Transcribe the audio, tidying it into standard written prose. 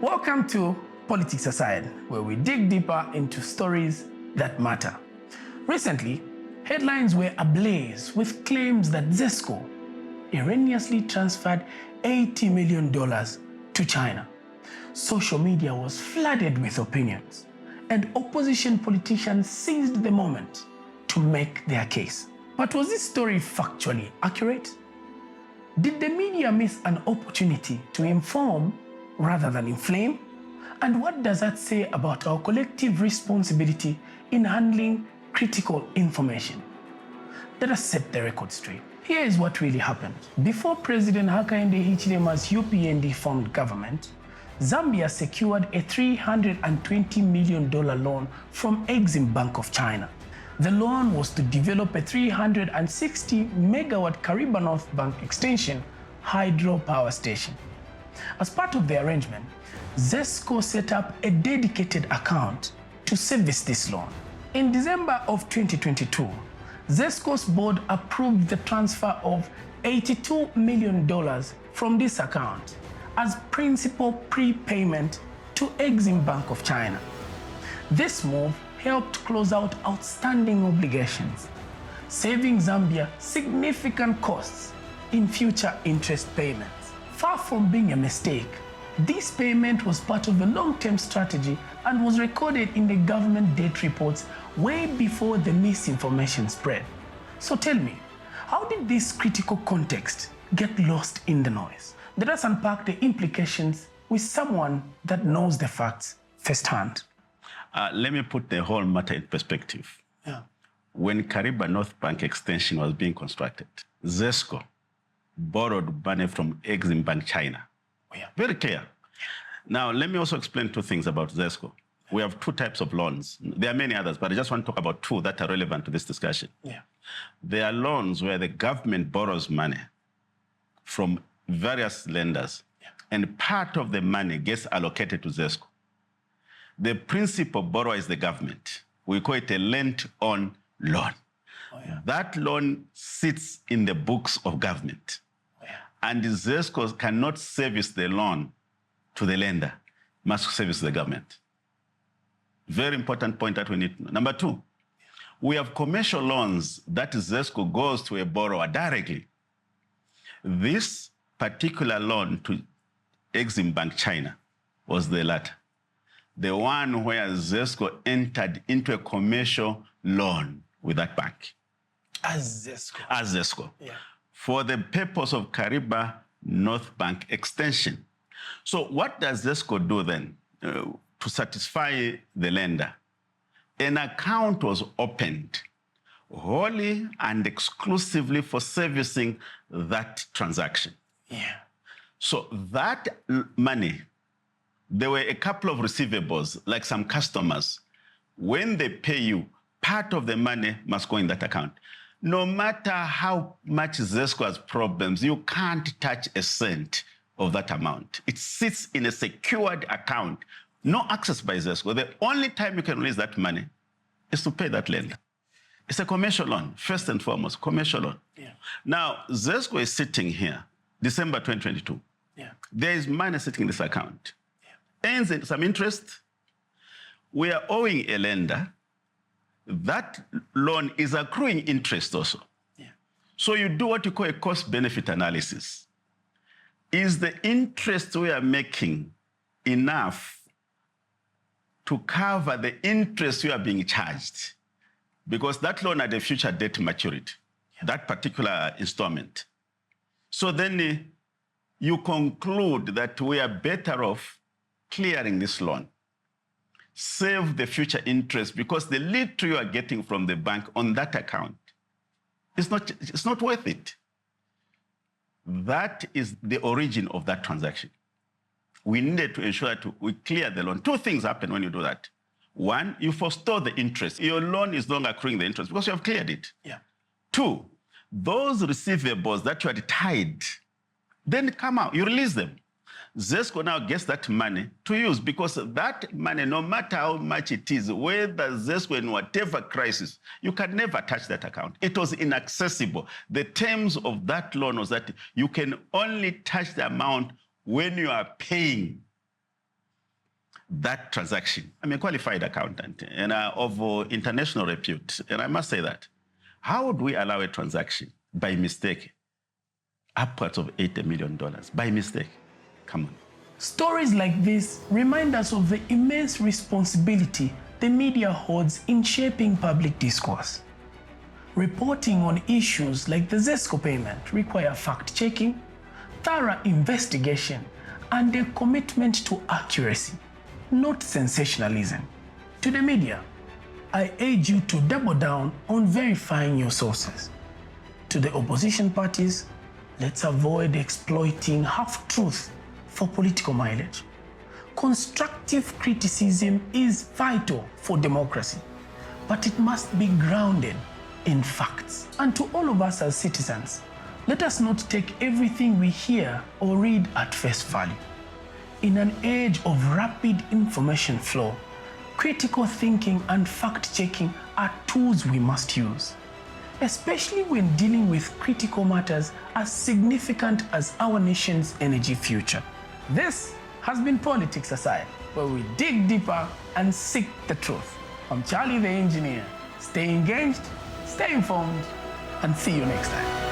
Welcome to Politics Aside, where we dig deeper into stories that matter. Recently, headlines were ablaze with claims that ZESCO erroneously transferred $80 million to China. Social media was flooded with opinions, and opposition politicians seized the moment to make their case. But was this story factually accurate? Did the media miss an opportunity to inform rather than inflame? And what does that say about our collective responsibility in handling critical information? Let us set the record straight. Here is what really happened. Before President Hakainde Hichilema's UPND formed government, Zambia secured a $320 million loan from Exim Bank of China. The loan was to develop a 360 megawatt Kariba North Bank extension hydropower station. As part of the arrangement, ZESCO set up a dedicated account to service this loan. In December of 2022, ZESCO's board approved the transfer of $82 million from this account as principal prepayment to Exim Bank of China. This move helped close out outstanding obligations, saving Zambia significant costs in future interest payments. Far from being a mistake, this payment was part of a long-term strategy and was recorded in the government debt reports way before the misinformation spread. So tell me, how did this critical context get lost in the noise? Let us unpack the implications with someone that knows the facts firsthand. Let me put the whole matter in perspective. Yeah. When Kariba North Bank extension was being constructed, ZESCO borrowed money from Exim Bank China. Oh, yeah. Very clear. Now, let me also explain two things about ZESCO. We have two types of loans. There are many others, but I just want to talk about two that are relevant to this discussion. Yeah. There are loans where the government borrows money from various lenders, and part of the money gets allocated to ZESCO. The principal borrower is the government. We call it a lent-on loan. Oh, yeah. That loan sits in the books of government. Oh, yeah. And ZESCO cannot service the loan to the lender, must service the government. Very important point that we need to know. Number two, we have commercial loans that ZESCO goes to a borrower directly. This particular loan to Exim Bank China was the latter. The one where ZESCO entered into a commercial loan with that bank. As ZESCO. As ZESCO. Yeah. For the purpose of Kariba North Bank extension. So what does ZESCO do then to satisfy the lender? An account was opened wholly and exclusively for servicing that transaction. Yeah. So that money, there were a couple of receivables, like some customers. When they pay you, part of the money must go in that account. No matter how much ZESCO has problems, you can't touch a cent of that amount. It sits in a secured account, no access by ZESCO. The only time you can release that money is to pay that lender. It's a commercial loan, first and foremost, commercial loan. Yeah. Now, ZESCO is sitting here, December 2022. Yeah. There is money sitting in this account. Yeah. Earns some interest. We are owing a lender. That loan is accruing interest also. Yeah. So you do what you call a cost-benefit analysis. Is the interest we are making enough to cover the interest we are being charged? Because that loan had a future debt maturity, that particular installment. So then you conclude that we are better off clearing this loan, save the future interest, because the little you are getting from the bank on that account, it's not worth it. That is the origin of that transaction. We needed to ensure that we clear the loan. Two things happen when you do that. One, you forestall the interest. Your loan is no longer accruing the interest because you have cleared it. Yeah. Two, those receivables that you had tied, then come out, you release them. ZESCO now gets that money to use, because that money, no matter how much it is, whether ZESCO in whatever crisis, you can never touch that account. It was inaccessible. The terms of that loan was that you can only touch the amount when you are paying that transaction. I'm a qualified accountant and of international repute, and I must say that. How would we allow a transaction by mistake upwards of $80 million by mistake? Come on. Stories like this remind us of the immense responsibility the media holds in shaping public discourse. Reporting on issues like the ZESCO payment require fact-checking, thorough investigation, and a commitment to accuracy, not sensationalism. To the media, I urge you to double down on verifying your sources. To the opposition parties, let's avoid exploiting half-truth for political mileage. Constructive criticism is vital for democracy, but it must be grounded in facts. And to all of us as citizens, let us not take everything we hear or read at face value. In an age of rapid information flow, critical thinking and fact-checking are tools we must use, especially when dealing with critical matters as significant as our nation's energy future. This has been Politics Aside, where we dig deeper and seek the truth. I'm Charlie the Engineer. Stay engaged, stay informed, and see you next time.